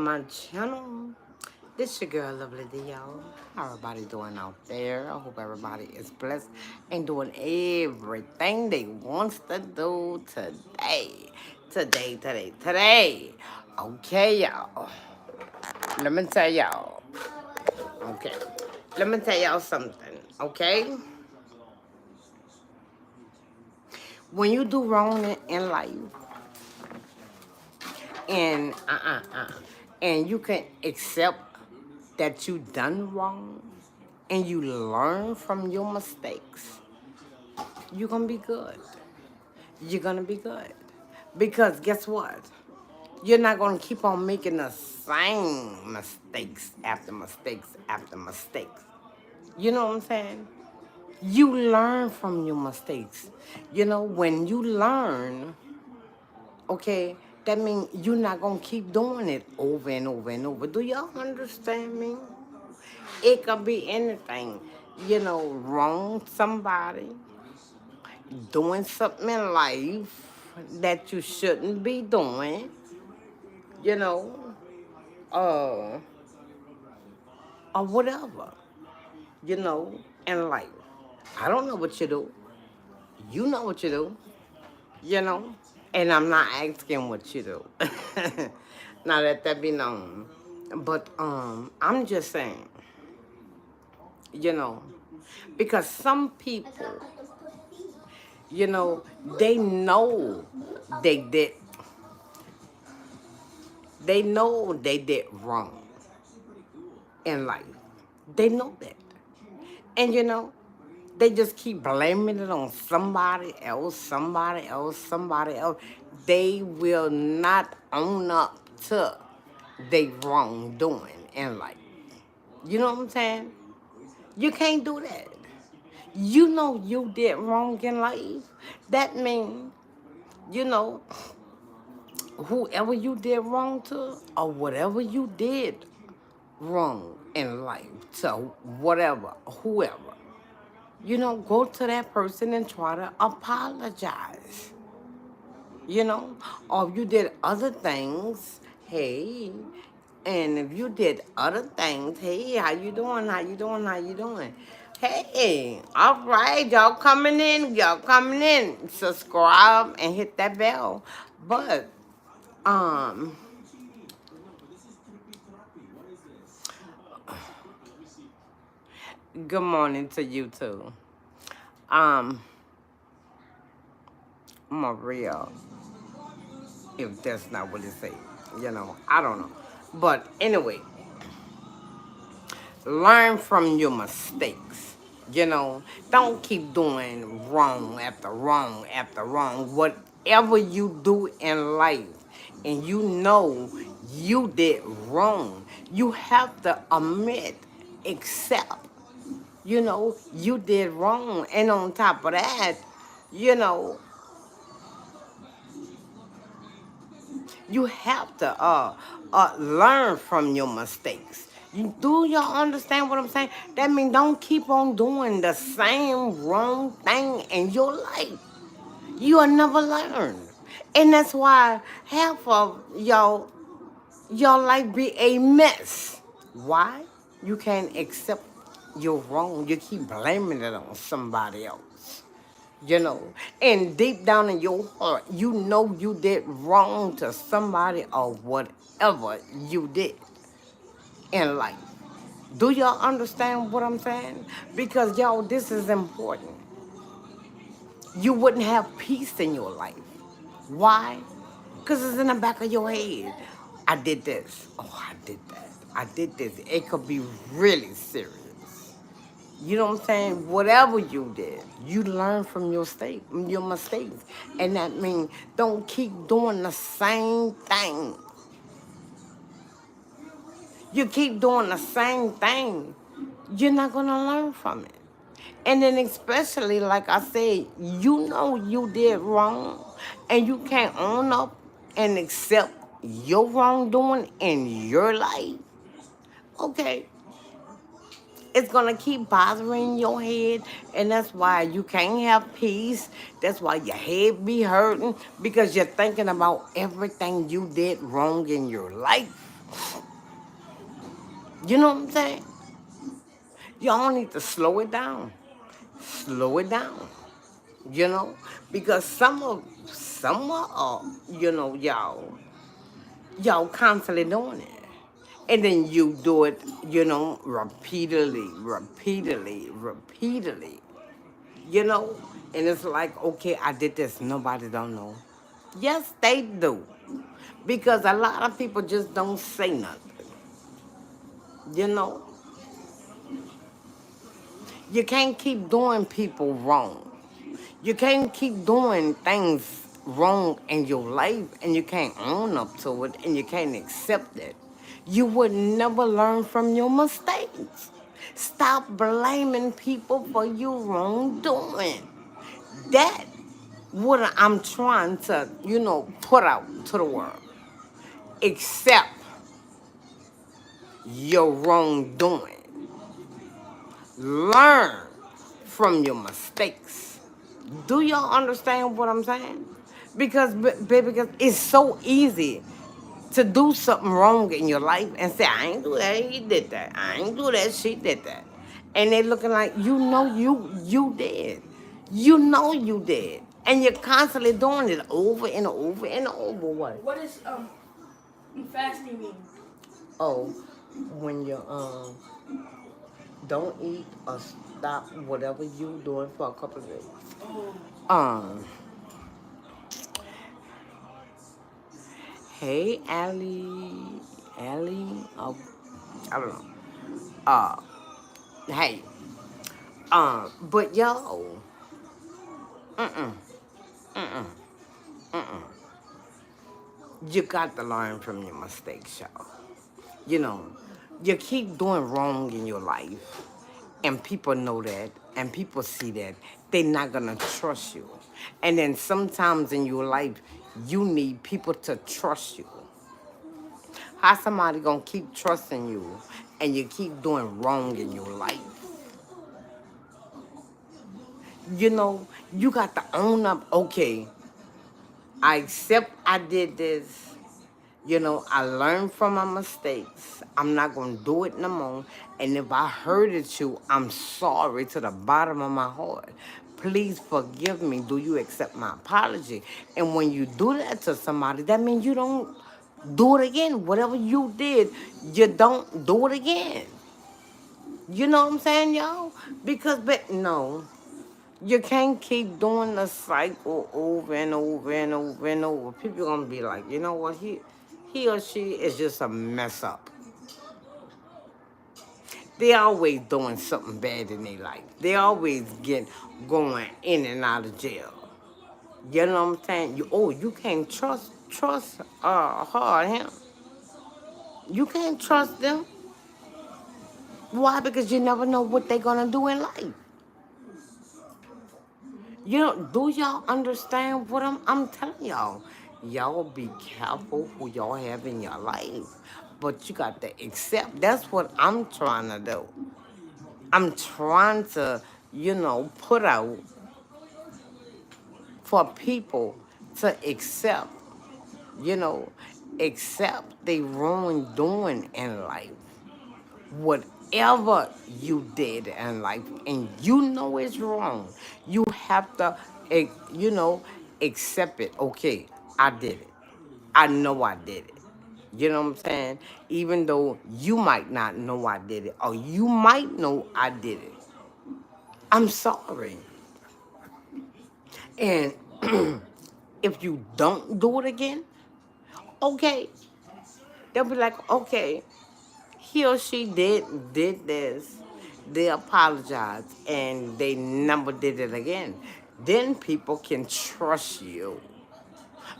my channel. This your girl, Lovely D, y'all. How everybody doing out there? I hope everybody is blessed and doing everything they wants to do today. Today. Okay, y'all. Let me tell y'all. Okay. Let me tell y'all something, okay? When you do wrong in life, and and you can accept that you done wrong and you learn from your mistakes, you're gonna be good. You're gonna be good. Because guess what? You're not gonna keep on making the same mistakes after mistakes after mistakes. You know what I'm saying? You learn from your mistakes. When you learn, okay, that means you're not gonna keep doing it over and over and over. Do y'all understand me? It could be anything, wrong somebody, doing something in life that you shouldn't be doing, you know, uh, or whatever, in life. I don't know what you do. You know what you do, you know, and I'm not asking what you do. Now let that be known. But I'm just saying, you know, because some people, you know, they know they did they did wrong in life. They know that. And they just keep blaming it on somebody else. They will not own up to they wrongdoing in life. You know what I'm saying? You can't do that. You know you did wrong in life. That means, you know, whoever you did wrong to or whatever you did wrong in life to whatever, whoever, go to that person and try to apologize, or if you did other things, hey, and if you did other things, hey, how you doing, hey, all right, y'all coming in, subscribe and hit that bell, but, um, good morning to you too. Um, Maria, if that's not what it say, I don't know. But anyway, learn from your mistakes. Don't keep doing wrong after wrong after wrong. Whatever you do in life, and you did wrong, you have to admit, accept, you did wrong. And on top of that, you know, you have to learn from your mistakes. Do y'all understand what I'm saying? That means don't keep on doing the same wrong thing in your life. You'll never learn. And that's why half of your life be a mess. Why? You can't accept you're wrong. You keep blaming it on somebody else. And deep down in your heart, you know you did wrong to somebody or whatever you did in life. Do y'all understand what I'm saying? Because, y'all, this is important. You wouldn't have peace in your life. Why? Because it's in the back of your head. I did this. Oh, I did that. I did this. It could be really serious. You know what I'm saying? Whatever you did, you learn from your mistakes. And that means don't keep doing the same thing. You keep doing the same thing, you're not going to learn from it. And then especially, like I said, you know you did wrong, and you can't own up and accept your wrongdoing in your life. Okay, it's gonna keep bothering your head, and that's why you can't have peace. That's why your head be hurting, because you're thinking about everything you did wrong in your life. You know what I'm saying? Y'all need to slow it down. Slow it down. You know? Because y'all constantly doing it. And then you do it, repeatedly. You know? And it's like, okay, I did this. Nobody don't know. Yes, they do. Because a lot of people just don't say nothing. You know? You can't keep doing people wrong. You can't keep doing things wrong in your life and you can't own up to it and you can't accept it. You would never learn from your mistakes. Stop blaming people for your wrongdoing. That what I'm trying to, put out to the world. Accept your wrongdoing. Learn from your mistakes. Do y'all understand what I'm saying? Because, baby, because it's so easy to do something wrong in your life and say, I ain't do that, he did that. I ain't do that, she did that. And they looking like, you did. You know you did. And you're constantly doing it over and over and over. What is fasting mean? Oh, when you don't eat or stop whatever you doing for a couple of days. Um, hey, Allie, oh, I don't know. Uh, hey, but yo, mm-mm, mm-mm, mm-mm. You got to learn from your mistakes, y'all. You know, you keep doing wrong in your life, and people know that, and people see that. They're not gonna trust you. And then sometimes in your life, you need people to trust you. How somebody gonna keep trusting you and you keep doing wrong in your life? You got to own up, okay, I accept I did this. I learned from my mistakes. I'm not gonna do it no more. And if I hurted you, I'm sorry to the bottom of my heart. Please forgive me. Do you accept my apology? And when you do that to somebody, that means you don't do it again. Whatever you did, you don't do it again. You know what I'm saying, y'all? Because, but no, you can't keep doing the cycle over and over and over and over. People gonna be like, you know what, he or she is just a mess up. They always doing something bad in their life. They always going in and out of jail. You know what I'm saying? You can't trust her or him. You can't trust them. Why? Because you never know what they're gonna do in life. Do y'all understand what I'm telling y'all? Y'all be careful who y'all have in your life. But you got to accept. That's what I'm trying to do. I'm trying to, put out for people to accept, you know, accept the wrongdoing in life. Whatever you did in life and you know it's wrong, you have to, accept it. Okay, I did it. I know I did it. You know what I'm saying? Even though you might not know I did it, or you might know I did it. I'm sorry. And if you don't do it again, okay, they'll be like, okay, he or she did this, they apologize, and they never did it again. Then people can trust you.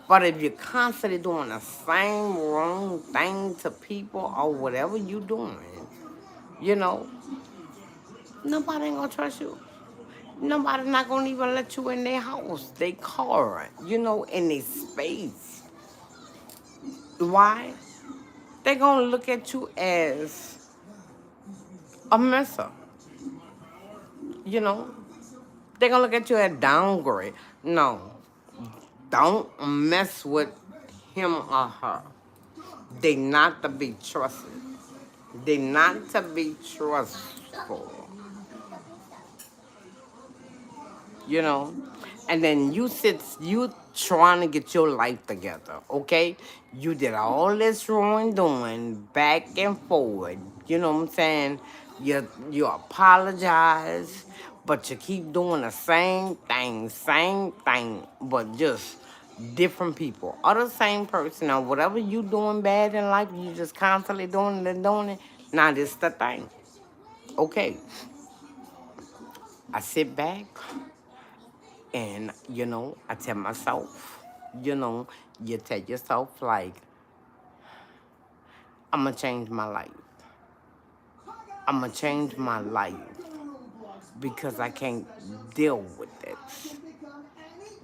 But if you're constantly doing the same wrong thing to people or whatever you're doing, you know, nobody ain't gonna trust you. Nobody not gonna even let you in their house, their car, in their space. Why? They gonna look at you as a messer. You know, they gonna look at you as downgrade. No, don't mess with him or her. They not to be trusted. They not to be trustful. You know, and then you trying to get your life together, okay? You did all this wrong doing back and forward, you know what I'm saying? You apologize, but you keep doing the same thing, but just different people or the same person or whatever you doing bad in life, you just constantly doing it and doing it. Now this the thing, okay? I sit back. And, I tell myself, you tell yourself, like, I'm going to change my life. I'm going to change my life because I can't deal with this.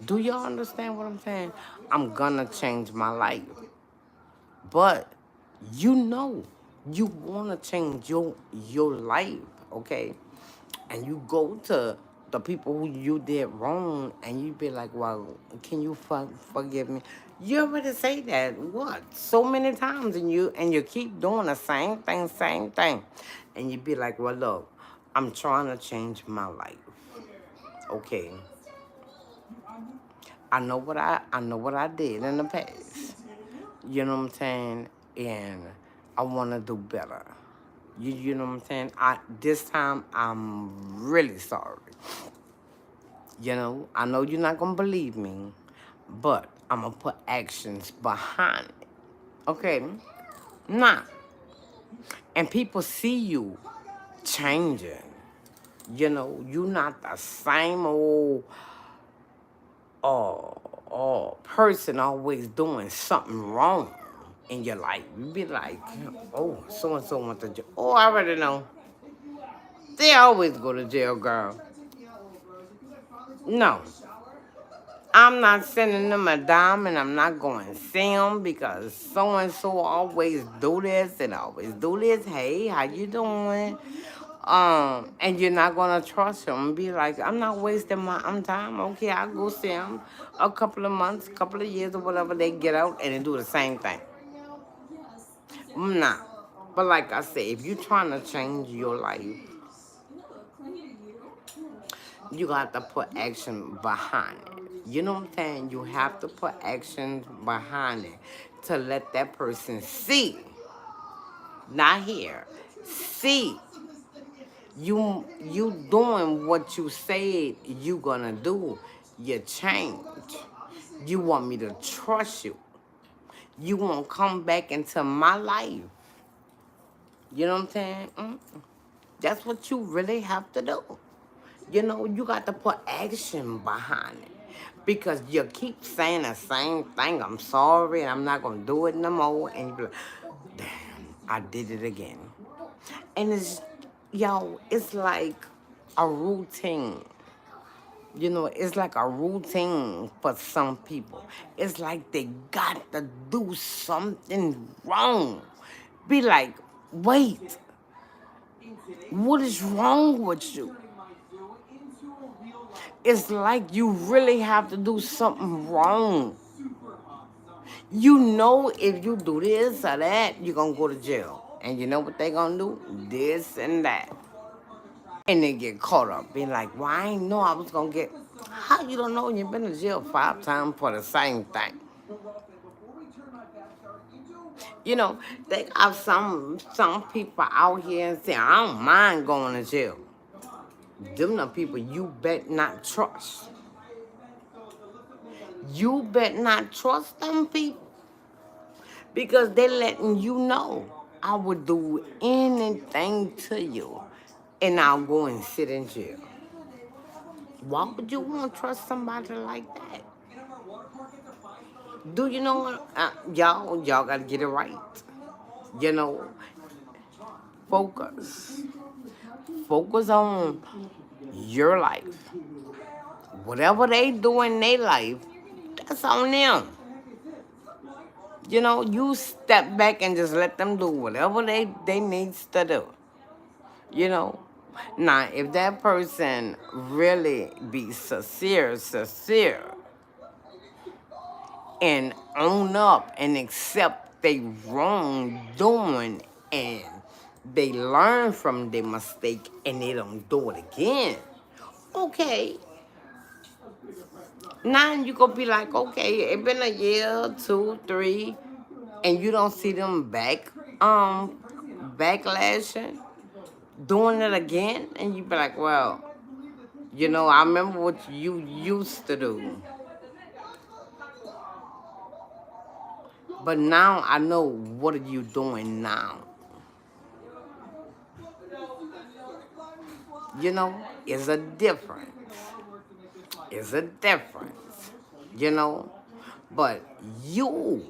Do y'all understand what I'm saying? I'm going to change my life. But you want to change your life, okay? And you go to the people who you did wrong, and you be like, well, can you forgive me? You already say that, what, so many times, and you keep doing the same thing. And you be like, well, look, I'm trying to change my life, okay? I know what I did in the past. You know what I'm saying? And I want to do better. You know what I'm saying? This time, I'm really sorry. I know you're not going to believe me, but I'm going to put actions behind it. Okay? Nah. And people see you changing. You're not the same old person always doing something wrong in your life. You be like, oh, so-and-so went to jail. Oh, I already know. They always go to jail, girl. No. I'm not sending them a dime, and I'm not going to see them because so-and-so always do this and always do this. Hey, how you doing? And you're not going to trust them and be like, I'm not wasting my time. Okay, I'll go see them a couple of months, couple of years or whatever. They get out and they do the same thing. I'm not. But like I said, if you're trying to change your life, you got to put action behind it. You know what I'm saying? You have to put action behind it to let that person see, not hear, see you doing what you said you gonna do. You change. You want me to trust you. You won't come back into my life. You know what I'm saying? That's what you really have to do. You got to put action behind it. Because you keep saying the same thing. I'm sorry, and I'm not going to do it no more. And you be like, damn, I did it again. And it's like a routine. It's like a routine for some people. It's like they got to do something wrong. Be like, wait, what is wrong with you? It's like you really have to do something wrong. If you do this or that, you're going to go to jail. And you know what they're going to do? This and that. And they get caught up. Be like, well, I ain't know I was going to get... How you don't know you've been to jail 5 times for the same thing? They got some people out here and say, I don't mind going to jail. Them the people you bet not trust. You bet not trust them people. Because they're letting you know, I would do anything to you, and I'll go and sit in jail. Why would you want to trust somebody like that? Do you know what? Y'all got to get it right. Focus. Focus on your life. Whatever they do in their life, that's on them. You step back and just let them do whatever they needs to do. Now, if that person really be sincere, and own up and accept they wrong doing and they learn from their mistake and they don't do it again. Okay, now you gonna be like, okay, it been a year, 2, 3, and you don't see them backlashing, doing it again, and you be like, well, I remember what you used to do, but now I know what are you doing now. It's a difference. It's a difference. You know, but you,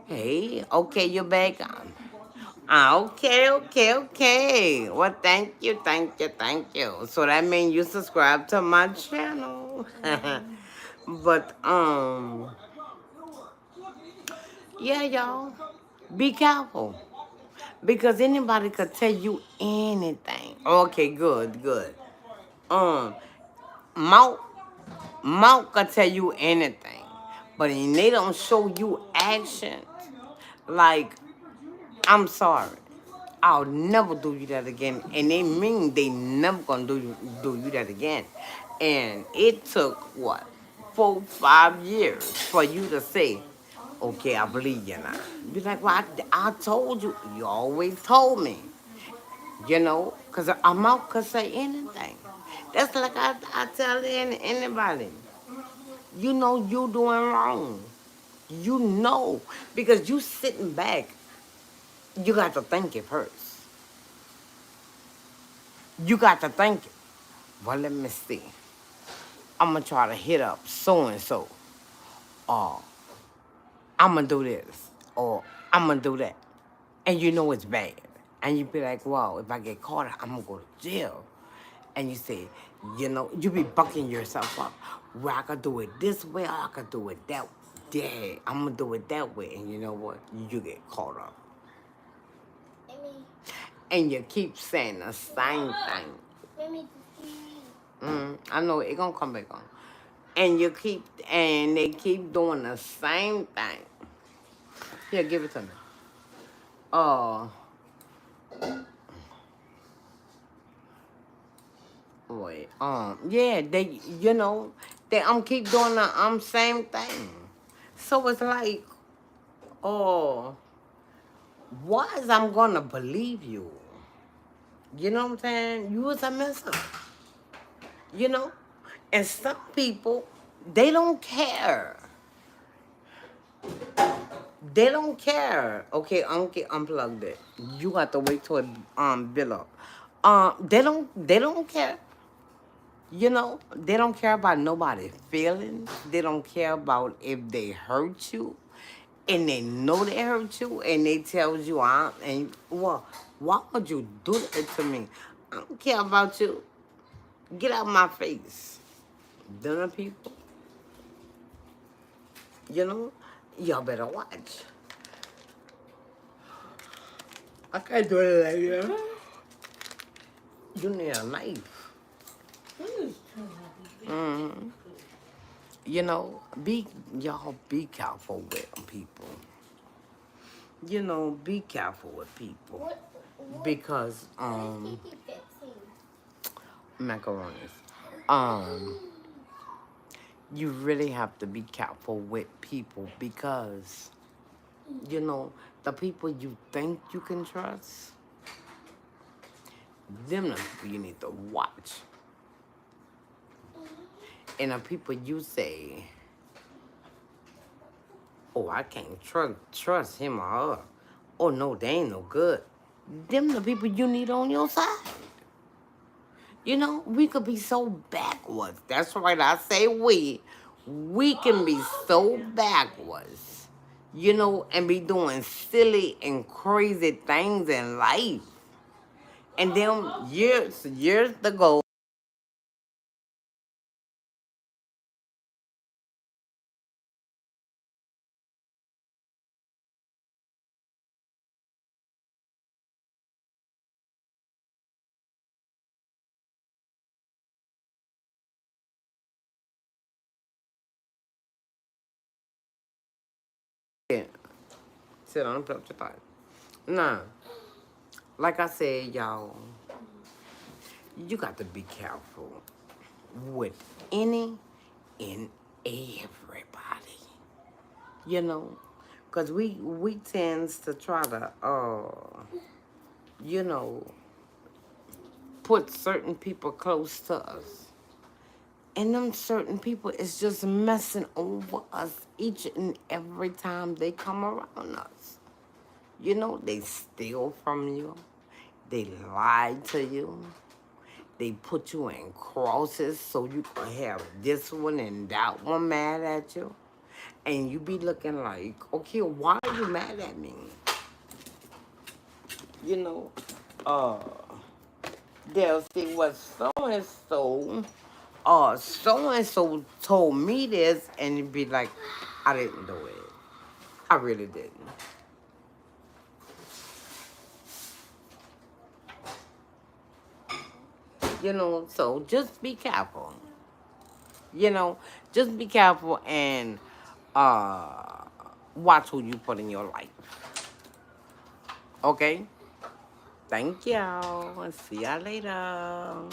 hey, okay, you're back on. Okay, okay, okay. Well, thank you, thank you, thank you. So that means you subscribe to my channel. But yeah, y'all, be careful because anybody could tell you anything. Okay, good, good. Um, mouth, mouth could tell you anything, but when they don't show you actions, like I'm sorry. I'll never do you that again. And they mean they never gonna do you that again. And it took what? 4, 5 years for you to say, okay, I believe you now. Be like, well, I told you. You always told me. Because a mouth could say anything. That's like I tell anybody. You know you doing wrong. You know. Because you sitting back. You got to think it first. You got to think it. Well, let me see. I'm going to try to hit up so-and-so. Or I'm going to do this. Or I'm going to do that. And you know it's bad. And you be like, wow, if I get caught, I'm going to go to jail. And you say, you be bucking yourself up. Well, I could do it this way, or I could do it that way. Yeah, I'm going to do it that way. And you know what? You get caught up. And you keep saying the same thing. I know it gonna come back on. And they keep doing the same thing. Here, give it to me. Oh, wait. Yeah, they keep doing the same thing. So it's like, oh, why is I'm gonna believe you? You know what I'm saying? You was a mess up. And some people, they don't care. They don't care. Okay, unplugged it. You got to wait till it bill up. They don't care. They don't care about nobody's feelings. They don't care about if they hurt you, and they know they hurt you, and they tells you, well, why would you do that to me? I don't care about you. Get out of my face. Dinner people, y'all better watch. I can't do it like that. You need a knife. Mm-hmm. Y'all be careful with people. Be careful with people. Because, macaronis. You really have to be careful with people because, the people you think you can trust, them the people you need to watch. And the people you say, oh, I can't trust him or her. Oh, no, they ain't no good. Them the people you need on your side. We could be so backwards. That's right, I say we. We can be so backwards, and be doing silly and crazy things in life. And then years ago, Sit on and play with your thought. Now, like I said, y'all, you got to be careful with any and everybody. You know, because we tends to try to, you know, put certain people close to us. And them certain people is just messing over us each and every time they come around us. You know, they steal from you. They lie to you. They put you in crosses so you can have this one and that one mad at you. And you be looking like, okay, why are you mad at me? You know, they'll say, well, so-and-so told me this, and you'd be like, I didn't do it. I really didn't. You know, so just be careful. You know, just be careful and watch who you put in your life. Okay? Thank y'all. See y'all later.